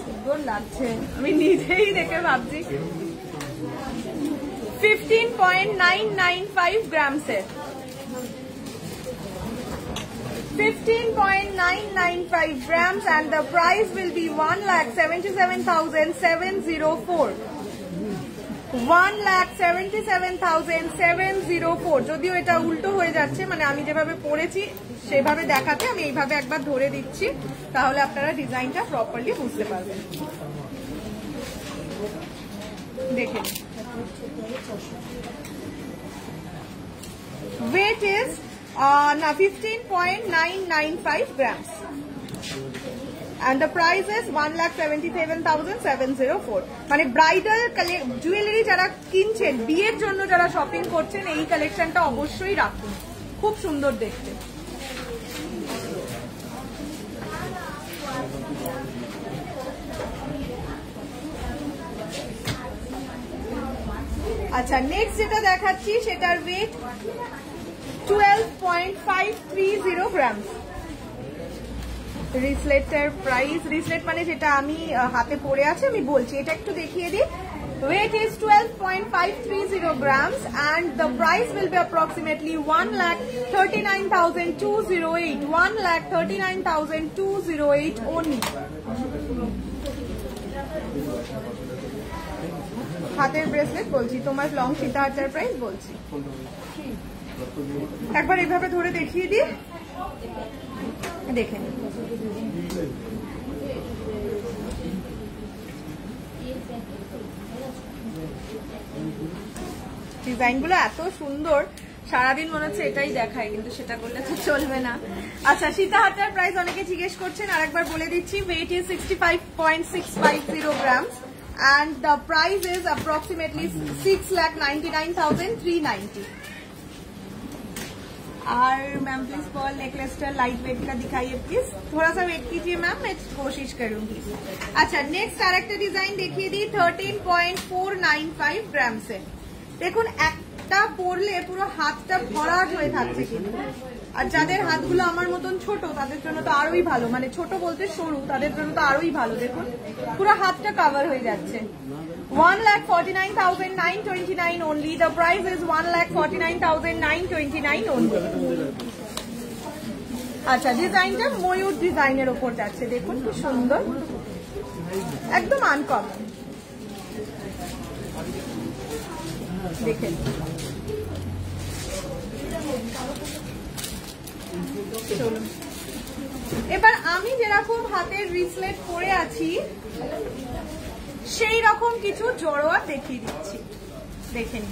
সুন্দর লাগছে, আমি নিজেই দেখে ভাবছি। 15.995 গ্রামসের, 15.995 grams and the price will be 1,77,704। 1,77,704। যদিও এটা উল্টো হয়ে যাচ্ছে, মানে আমি যেভাবে পড়েছি সেভাবে দেখাতে আমি এইভাবে একবার ধরে দিচ্ছি, তাহলে আপনারা ডিজাইনটা প্রপারলি বুঝতে পারবেন। দেখেন weight is 15.995 grams and the price is 1,77,704। মানে ব্রাইডাল জুয়েলারি যারা কিনছেন, বিয়ের জন্য যারা শপিং করছেন, এই কালেকশনটা অবশ্যই রাখুন, খুব সুন্দর দেখতে। আচ্ছা নেক্সট যেটা দেখাচ্ছি সেটার ওয়েট 12.530 গ্রামস। রিসলেটের প্রাইস, রিসলেট মানে যেটা আমি হাতে পরে আছে আমি বলছি, এটা একটু দেখিয়ে দিই। Weight is 12.530 grams and the price will be approximately 1,39,208। 1,39,208 only। হাতের ব্রেসলেট বলছি, তোমার লং সীতাহারটার প্রাইস বলছি। একবার এইভাবে ধরে দেখিয়ে দিই, দেখেন ডিজাইনগুলো এত সুন্দর, সারাদিন মনে হচ্ছে এটাই দেখায়, কিন্তু সেটা করলে তো চলবে না। আচ্ছা সীতাহারটার প্রাইস অনেকে জিজ্ঞেস করছেন, আরেকবার বলে দিচ্ছি। Weight is 65.650 grams and the price is approximately 6,99,390। और मैम प्लीज पर्ल नेकलेस का लाइट वेट का दिखाइए प्लीज, थोड़ा सा वेट कीजिए मैम, मैं कोशिश करूंगी। अच्छा नेक्स्ट আরেকটা ডিজাইন দেখিয়ে দিই, 13.495 গ্রামস এ। দেখুন একটা পরলে পুরো হাতটা ভরাট হয়ে থাকছে, কিন্তু আর যাদের হাতগুলো আমার মতন ছোট তাদের জন্য তো আরোই ভালো, মানে ছোট বলতে সরু, তাদের জন্য তো আরোই ভালো। দেখুন পুরো হাতটা কভার হয়ে যাচ্ছে। 1,49,929 only। The price is 1,49,929 only। আচ্ছা ডিজাইনটা ময়ূর ডিজাইনের উপর যাচ্ছে, দেখুন কি সুন্দর, একদম আনকমন। দেখেন চলুন এবার আমি যেরকম হাতের রিসলেট পরে আছি সেই রকম কিছু জড়োয়া দেখিয়ে দিচ্ছি, দেখেন।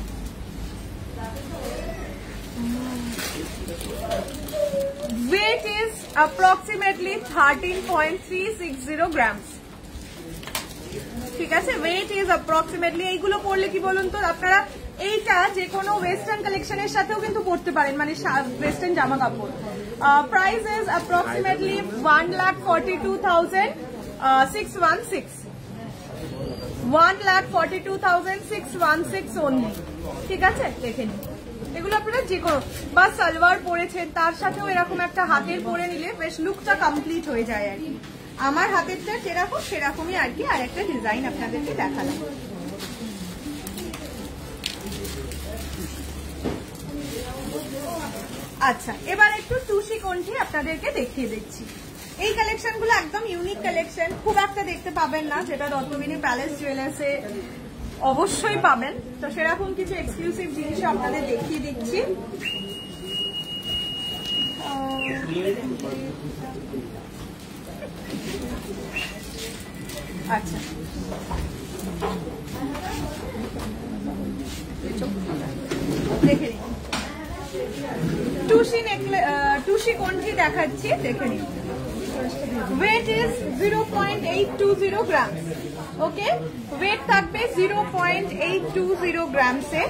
Weight is approximately 13.360 grams। ঠিক আছে, ওয়েট ইজ অ্যাপ্রক্সিমেটলি। এইগুলো পরলে কি বলুন তো, আপনারা এইটা যে কোনো ওয়েস্টার্ন কালেকশনের সাথেও কিন্তু পরতে পারেন, মানে ওয়েস্টার্ন জামা কাপড়। Price is approximately 1,42,616। 1,42,616 only। ঠিক আছে, দেখে নিন। এগুলো আপনারা যে কোনো বা সালোয়ার পরেছেন তার সাথেও এরকম একটা হাতের পরে নিলে বেশ লুকটা কমপ্লিট হয়ে যায় আর কি। আমার হাতেরটা যেরকম সেরকমই আর কি। আর একটা ডিজাইন আপনাদেরকে দেখালাম। আচ্ছা, এবার একটু টুসি কণ্ঠি আপনাদেরকে দেখিয়ে দিচ্ছি। এই কালেকশনগুলো একদম ইউনিক কালেকশন, খুব একটা দেখতে পাবেন না, যেটা দত্তগিনি প্যালেস জুয়েলার্সে অবশ্যই পাবেন। তো সেরকম কিছু এক্সক্লুসিভ জিনিস আপনাদের দেখিয়ে দিচ্ছি। আচ্ছা, দেখে নিন। টুসি কণ্ঠি দেখাচ্ছি, দেখে নিন। Weight is 0.820 gram. Okay, weight থাকবে 0.820 গ্রামসে।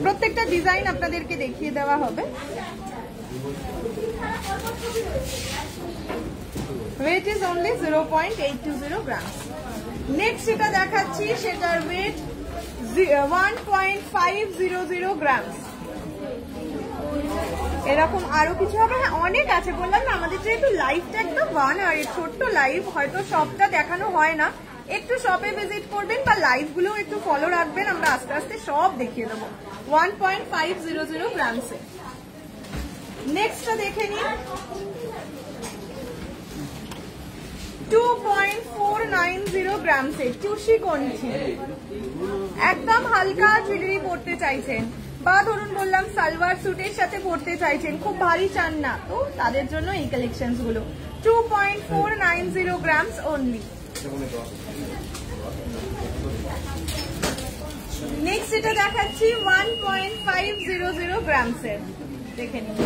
প্রত্যেকটা ডিজাইন আপনাদেরকে দেখিয়ে দেওয়া হবে। Weight is only 0.820 gram. Next যেটা দেখাচ্ছি সেটার ওয়েট 1.500 গ্রাম। এরকম আরো কিছু হবে। হ্যাঁ, অনেক আছে, বললাম না আমাদের যেহেতু লাইভটা একদম 1 আর ছোট্ট লাইভ, হয়তো সবটা দেখানো হয় না। একটু শপে ভিজিট করবেন বা লাইভ গুলো একটু ফলো রাখবেন, আমরা আস্তে আস্তে সব দেখিয়ে দেবো। 1.500 গ্রামসে। নেক্সটটা দেখে নিন। 2.490 গ্রামসে টুসি কণ্ঠি। একদম হালকা জুয়েলারি পরতে চাইছেন বা ধরুন বললাম সালোয়ার স্যুটের সাথে পরতে চাইছেন, খুব ভারী চান না, তো তাদের জন্য এই কালেকশনস গুলো। 2.490 গ্রামস অনলি। নেক্সট যেটা দেখাচ্ছি 1.500 গ্রামসের, দেখে নিন।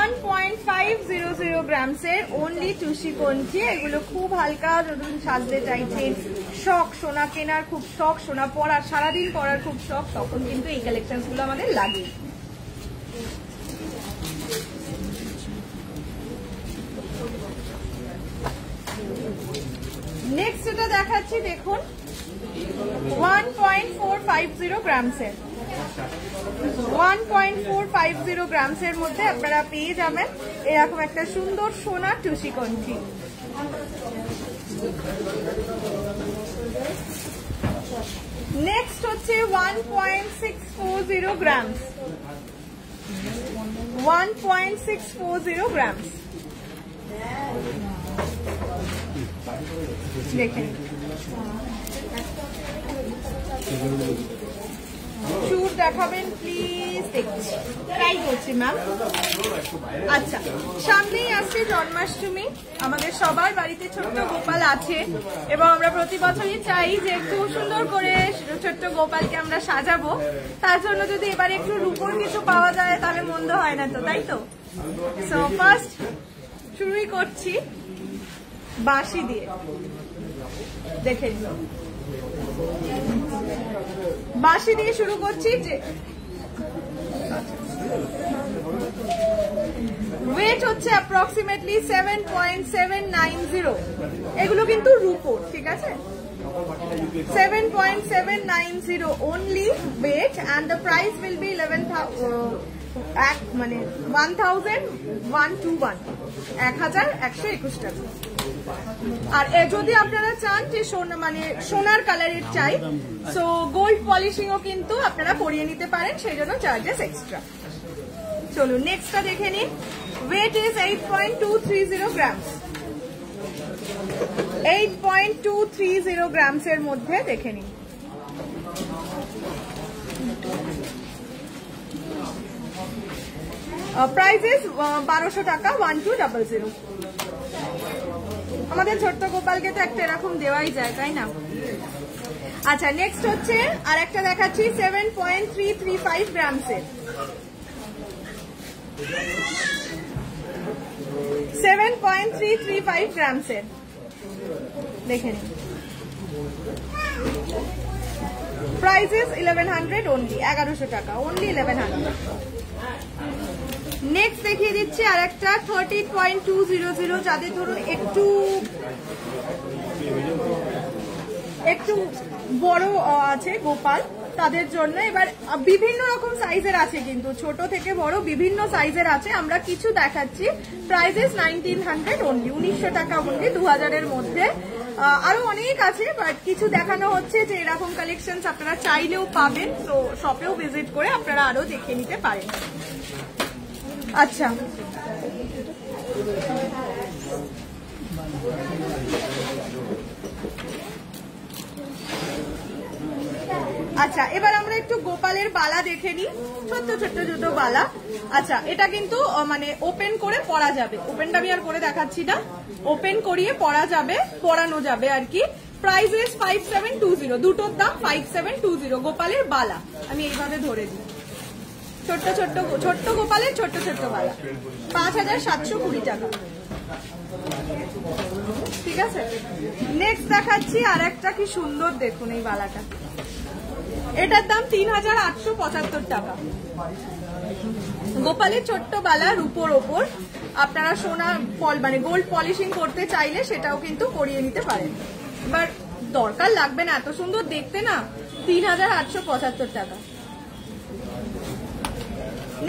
1.500 গ্রামসের অনলি টুসি কণ্ঠি। এগুলো খুব হালকা, যখন সাজতে চাইছেন, শখ সোনা কেনার খুব শখ, সোনা পরার সারাদিন পরার খুব শখ, তখন কিন্তু এই কালেকশনস গুলো আমাদের লাগে। নেক্সট যেটা দেখাচ্ছি দেখুন 1.450 গ্রামসের। 1.450 গ্রামসের মধ্যে আপনারা পেয়ে যাবেন এরকম একটা সুন্দর সোনার টুসি কণ্ঠি। নেক্সট হচ্ছে 1.640 গ্রামস। 1.640 গ্রামস। দেখেন, চুর দেখাবেন প্লিজ, দেখছি, ট্রাই করছি ম্যাম। আচ্ছা, সামনেই আসছে জন্মাষ্টমী, আমাদের সবার বাড়িতে ছোট্ট গোপাল আছে এবং আমরা প্রতি বছরই চাই যে একটু সুন্দর করে ছোট্ট গোপালকে আমরা সাজাবো। তার জন্য যদি এবারে একটু রূপোর কিছু পাওয়া যায় তাহলে মন্দ হয় না তো, তাই তো? সো ফার্স্ট শুরুই করছি বাঁশি দিয়ে, দেখে নিন। বাঁশি দিয়ে শুরু করছি। যে ওয়েট হচ্ছে অ্যাপ্রক্সিমেটলি 7.790। এগুলো কিন্তু রূপোর, ঠিক আছে? 7.790 only weight and the price will be 1121 1121 টাকা। আর যদি আপনারা চান যে সোনার কালারের চাই, সো গোল্ড পলিশিংও কিন্তু আপনারা করিয়ে নিতে পারেন, সেই জন্য চার্জেস এক্সট্রা। চলুন নেক্সটটা দেখে নিন। Weight is 8.230 grams. 8.230 গ্রামসের মধ্যে দেখে নিন। প্রাইস ইজ 1200 টাকা। 1200। আমাদের ছোট্ট গোপালকে তো একটা এরকম দেওয়াই যায়, তাই না? আচ্ছা, নেক্সট হচ্ছে আর একটা দেখাচ্ছি 7.335 গ্রামসের। 7.335 গ্রামসের, দেখে নিন। Price is 1100 only. 1100 টাকা, অনলি 1100। নেক্সট দেখিয়ে দিচ্ছি আর একটা 13.200, যাদের ধরুন একটু একটু বড় আছে গোপাল তাদের জন্য। এবার বিভিন্ন রকম সাইজের আছে, কিন্তু ছোট থেকে বড় বিভিন্ন সাইজের আছে। আমরা কিছু দেখাচ্ছি। প্রাইসেস 1900 অনলি, 1900 টাকা অনলি, 2000-এর মধ্যে। আরো অনেক আছে, বাট কিছু দেখানো হচ্ছে যে এরকম কালেকশন আপনারা চাইলেও পাবেন, তো শপেও ভিজিট করে আপনারা আরো দেখে নিতে পারেন। আচ্ছা, আচ্ছা এবার আমরা একটু গোপালের বালা দেখে নিই, ছোট্ট ছোট্ট দুটো বালা। আচ্ছা, এটা কিন্তু মানে ওপেন করে পরা যাবে, ওপেনটা আমি আর করে দেখাচ্ছি না, ওপেন করিয়ে পরা যাবে, পরানো যাবে আর কি। প্রাইস 5720, দুটোর দাম 5720। গোপালের বালা আমি এইভাবে ধরে দিই, ছোট্ট ছোট্ট ছোট্ট গোপালের ছোট্ট ছোট্ট বালা, 5720 টাকা। ঠিক আছে, নেক্সট দেখাচ্ছি আর একটা, কি সুন্দর দেখুন এই বালাটা, এটার দাম 3875 টাকা। গোপালের ছোট্ট বালা, রূপোর ওপর। আপনারা সোনা মানে গোল্ড পলিশিং করতে চাইলে সেটাও কিন্তু করিয়ে নিতে পারেন, এবার দরকার লাগবে না, এত সুন্দর দেখতে না, 3875 টাকা।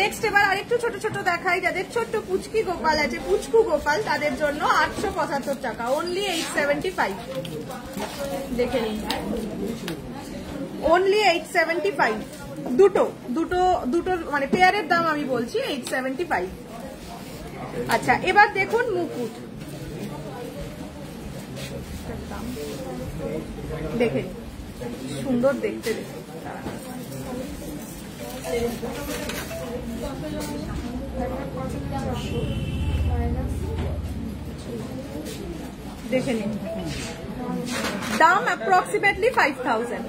নেক্সট এবার আরেকটু ছোট ছোট দেখাই, যাদের ছোট্ট পুচকি গোপাল আছে, পুচকু গোপাল, তাদের জন্য 875 টাকা, অনলি 875। দেখে নিন, অনলি 875। দুটো দুটো দুটো মানে পেয়ারের দাম আমি বলছি 875। আচ্ছা, এবার দেখুন মুকুট, দেখে সুন্দর দেখতে, দেখে নিন, দাম অ্যাপ্রক্সিমেটলি 5000।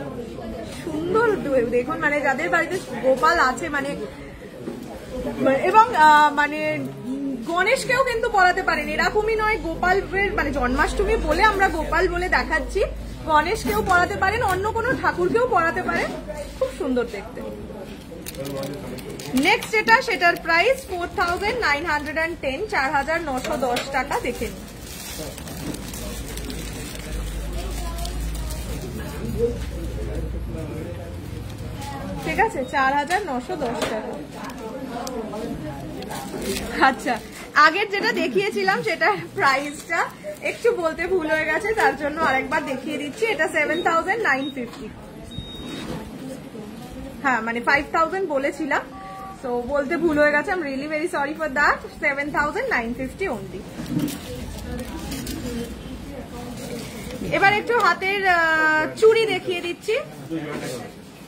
সুন্দর দেখুন, মানে যাদের বাড়িতে গোপাল আছে মানে, এবং মানে গণেশকেও কিন্তু পরাতে পারেন, এরকমই নয় গোপালের মানে জন্মাষ্টমী বলে আমরা গোপাল বলে দেখাচ্ছি, গণেশকেও পরাতে পারেন, অন্য কোনো ঠাকুরকেও পরাতে পারেন, খুব সুন্দর দেখতে। নেক্সট যেটা, সেটার প্রাইস 4910, 4910 টাকা। দেখে নিন, ঠিক আছে, 4910 টাকা। আচ্ছা, আগের যেটা দেখিয়েছিলাম সেটার প্রাইসটা একটু বলতে ভুল হয়ে গেছে, তার জন্য আরেকবার দেখিয়ে দিচ্ছি। এটা 7950। হ্যাঁ, মানে 5000 বলেছিলাম, তো বলতে ভুল হয়ে গেছে, I am really very sorry for that. 7950 only. এবার একটু হাতের চুড়ি দেখিয়ে দিচ্ছি,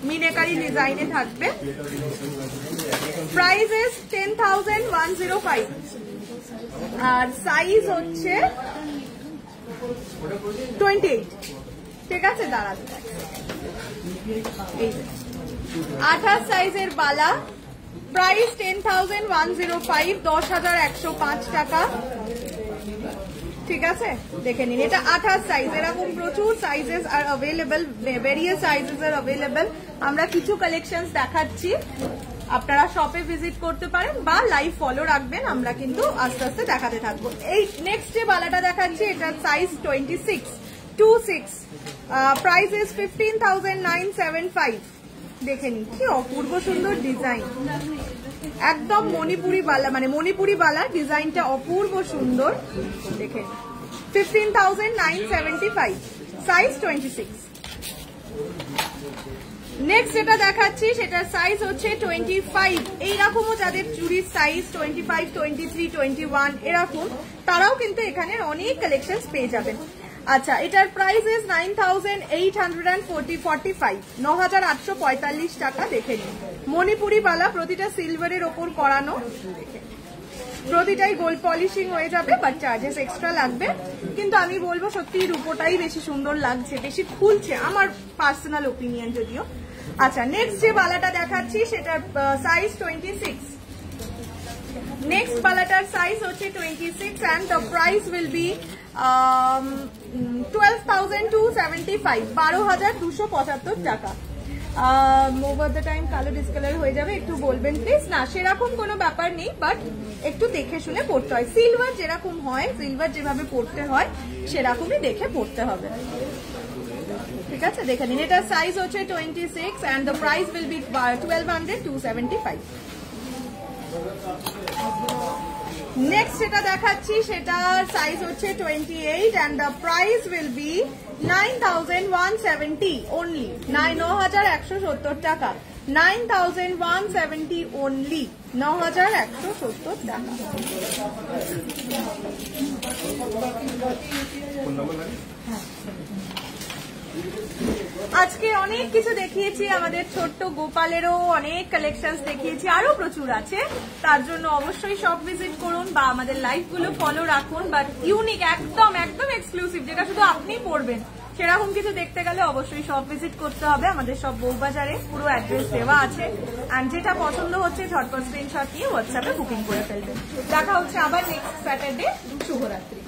মিনাকারি ডিজাইনে থাকবে। প্রাইস 10,105 আর সাইজ হচ্ছে 28। ঠিক আছে, দাঁড়াতে 28 সাইজের বালা, প্রাইস 10,105, 10,105 টাকা। ঠিক আছে, দেখে নিন, এটা 28 সাইজ, এরকম প্রচুর সাইজেস আর অ্যাভেলেবল, ভেরিয়াস সাইজেস আর অ্যাভেলেবল। আমরা কিছু কালেকশনস দেখাচ্ছি, আপনারা শপে ভিজিট করতে পারেন বা লাইভ ফলো রাখবেন, আমরা কিন্তু আস্তে আস্তে দেখাতে থাকবো। এই নেক্সট যে বালাটা দেখাচ্ছি, এটার সাইজ 26, প্রাইস 15,975। দেখে নিন, কি অপূর্ব সুন্দর ডিজাইন, একদম মণিপুরি বালা, মানে মণিপুরি বালা, ডিজাইনটা অপূর্ব সুন্দর। দেখে 15,975, সাইজ 26। নেক্সট যেটা দেখাচ্ছি সেটার সাইজ হচ্ছে 25। এইরকমও যাদের চুড়ির সাইজ 25, 23, 21 এরকম, তারাও কিন্তু এখানে অনেক কালেকশন পেয়ে যাবেন। আচ্ছা, এটার প্রাইস 9,845, 9,845 টাকা। দেখে নিন, মণিপুরি বালা, প্রতিটা সিলভারের ওপর করানো, প্রতিটাই গোল্ড পলিশিং হয়ে যাবে, বাট চার্জেস এক্সট্রা লাগবে। কিন্তু আমি বলবো সত্যি রূপোটাই বেশি সুন্দর লাগছে, বেশি খুলছে, আমার পার্সোনাল ওপিনিয়ন যদিও। আচ্ছা, নেক্সট যে বালাটা দেখাচ্ছি সেটার সাইজ 26। নেক্সট বালাটার সাইজ হচ্ছে 26 and the price will be 12,275, 12,275 টাকা। ওভার দ্য টাইম কালো ডিসকালার হয়ে যাবে, একটু বলবেন প্লিজ। না, সেরকম কোনো ব্যাপার নেই, বাট একটু দেখে শুনে পড়তে হয়, সিলভার যেরকম হয়, সিলভার যেভাবে পড়তে হয় সেরকমই দেখে পড়তে হবে। ঠিক ঠিক আছে, দেখে নিন। এটার সাইজ হচ্ছে 26 and the price will be 1200-275। Next যেটা দেখাচ্ছি সেটার সাইজ হচ্ছে 28 and the price will be 9170 only, 9170 টাকা, 9170 only, 9170 টাকা। আজকে অনেক কিছু দেখিয়েছি, আমাদের ছোট্ট গোপালেরও অনেক কালেকশনস দেখিয়েছি, আরো প্রচুর আছে। তার জন্য অবশ্যই শপ ভিজিট করুন বা আমাদের লাইভ গুলো ফলো রাখুন। বাট ইউনিক, একদম একদম এক্সক্লুসিভ, যেটা শুধু আপনি পড়বেন, সেরকম কিছু দেখতে গেলে অবশ্যই শপ ভিজিট করতে হবে। আমাদের সব বউবাজারে পুরো অ্যাড্রেস দেওয়া আছে। এন্ড যেটা পছন্দ হচ্ছে ঝটপট স্ক্রিনশট নিয়ে হোয়াটসঅ্যাপে বুকিং করে ফেলবেন। দেখা হচ্ছে আবার নেক্সট স্যাটারডে। শুভরাত্রি।